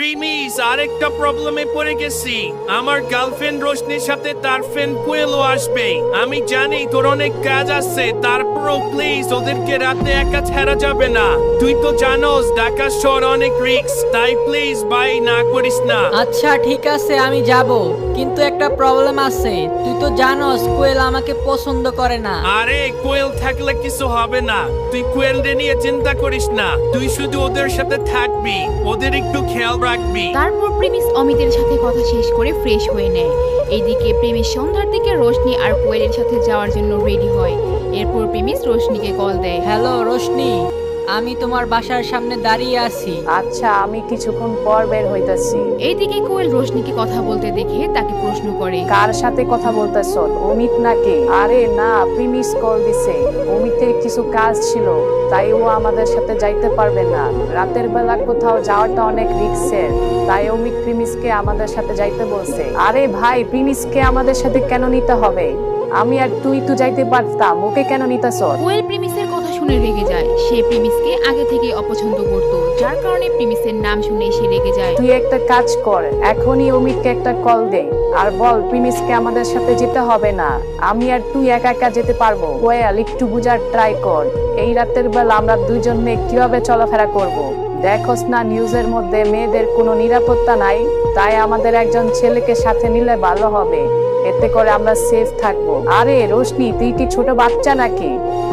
Premise, আরেকটা প্রবলেমে পড়ে গেছি। আমার গার্লফ্রেন্ড রোশনির সাথে তার ফ্রেন্ড কোয়েলও আসবে। আমি জানি তোর অনেক কাজ আছে, তারপরও প্লিজ ওদেরকে রাতে একা ছাড়া যাবে না। তুই তো জানোস ঢাকা শহর অনেক রিস্ক, তাই প্লিজ ভাই না করিস না। আচ্ছা ঠিক আছে, আমি যাব, কিন্তু একটা প্রবলেম আছে। তুই তো জানোস কোয়েল আমাকে পছন্দ করে না। আরে কোয়েল থাকলে কিছু হবে না, তুই কোয়েলদের নিয়ে চিন্তা করিস না। তুই শুধু ওদের সাথে থাকবি, ওদের একটু খেয়াল রাখবি। তারপর প্রেমিস অমিতের সাথে কথা শেষ করে ফ্রেশ হয়ে নেয়। এইদিকে প্রেমিস সন্ধ্যার দিকে রোশনি আর কোয়েলের সাথে যাওয়ার জন্য রেডি হয়। এরপর প্রেমিস রোশনিকে কল দেয়। হ্যালো রোশনি, আমি তোমার বাসার সামনে দাঁড়িয়ে আছি। আচ্ছা, আমি কিছুক্ষণ পর বের হইতাছি। এইদিকে কোয়েল রোশনিকে কথা বলতে দেখে তাকে প্রশ্ন করে, কার সাথে কথা বলতেছ? অমিত নাকি? আরে না, প্রিমিস কল দিছে। অমিতের কিছু কাজ ছিল, তাই ও আমাদের সাথে যাইতে পারবে না। রাতের বেলা কোথাও যাওয়াটা অনেক রিস্কের, তাই অমিত প্রিমিসকে আমাদের সাথে যাইতে বলছে। আরে ভাই, প্রিমিসকে আমাদের সাথে কেন নিতে হবে? আমি আর তুই তো যাইতে পারতাম, ওকে কেন নিতেছ? কোয়েল প্রেমিসের কথা শুনে রেগে যায়। সে প্রেমিসকে আগে থেকেই অপছন্দ করত, যার কারণে প্রেমিসের নাম শুনে সে রেগে যায়। তুই একটা কাজ কর, এখনই অমিতকে একটা কল দে আর বল প্রিমিসকে আমাদের সাথে যেতে হবে না। আমি আর তুই একা একা যেতে পারবো। কোয়েল, একটু বুঝার ট্রাই কর। এই রাতের বেলা আমরা দুইজন মেয়ে কিভাবে চলাফেরা করব? দেখোস না নিউজের মধ্যে মেয়েদের কোনো নিরাপত্তা নাই, তাই আমাদের একজন ছেলেকে সাথে নিলে ভালো হবে। এতে করে আমরা সেফ থাকবো। আরে রোশনি, তুই কি ছোট বাচ্চা নাকি?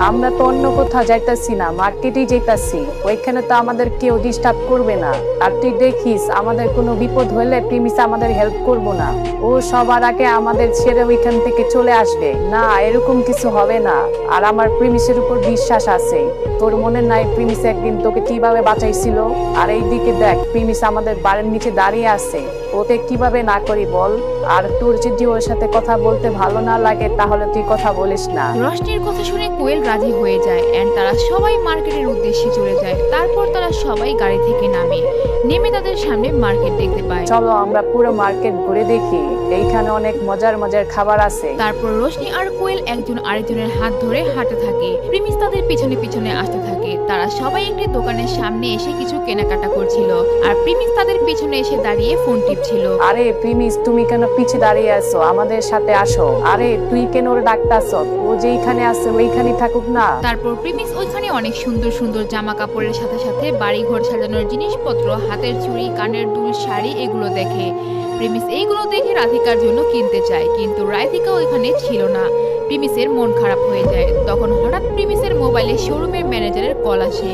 আমরা তো অন্য কোথাও যাইতাছি না, মার্কেটেই যাইতাছি। ওইখানে তো আমাদের কেউ ডিস্টার্ব করবে না। আর তুই দেখিস, আমাদের কোনো বিপদ হলে প্রিমিস আমাদের হেল্প করবো না। ও সবার আগে আমাদের ছেড়ে ওইখান থেকে চলে আসবে। না, এরকম কিছু হবে না। আর আমার প্রিমিসের উপর বিশ্বাস আছে। তোর মনে নাই প্রিমিস একদিন তোকে কিভাবে বাঁচাইছিল? আর এইদিকে দেখ, প্রিমিস আমাদের বাড়ির নিচে দাঁড়িয়ে আছে। ওকে কিভাবে না করি বল? আর তোর যদি ওর সাথে কথা বলতে ভালো না লাগে, তাহলে তুই কথা বলিস না। রোশনির কথা শুনে কোয়েল রাজি হয়ে যায় এন্ড তারা সবাই মার্কেটের উদ্দেশ্যে চলে যায়। তারপর তারা সবাই গাড়ি থেকে নেমে তাদের সামনে মার্কেট দেখতে পায়। চলো আমরা পুরো মার্কেট ঘুরে দেখি, এইখানে অনেক মজার মজার খাবার আছে। তারপর রোশনি আর কোয়েল একজন আরেকজনের হাত ধরে হাঁটতে থাকে। প্রিমিস তাদের পিছনে পিছনে আসতে থাকে। তারা সবাই একটি দোকানের সামনে এসে কিছু কেনাকাটা করছিল, আর প্রিমিস তাদের পিছনে এসে দাঁড়িয়ে ফোন টিপছিল। আরে প্রিমিস, তুমি কেন পিছে দাঁড়িয়ে আছো? আমাদের সাথে আসো। আরে তুই কেন ওর ডাকতাছ? ও যেইখানে আছে ওইখানেই থাকুক না। তারপর প্রিমিস ওইখানে অনেক সুন্দর সুন্দর জামা কাপড়ের সাথে সাথে বাড়ি ঘর সাজানোর জিনিসপত্র, হাতের চুড়ি, কানের দুল, শাড়ি এগুলো দেখে। প্রিমিস এইগুলো দেখে রাধিকার জন্য কিনতে চায়, কিন্তু রাধিকা ওইখানে ছিল না। প্রিমিসের মন খারাপ হয়ে যায়। তখন হঠাৎ প্রিমিসের মোবাইলে শোরুমের ম্যানেজারের কল আসে।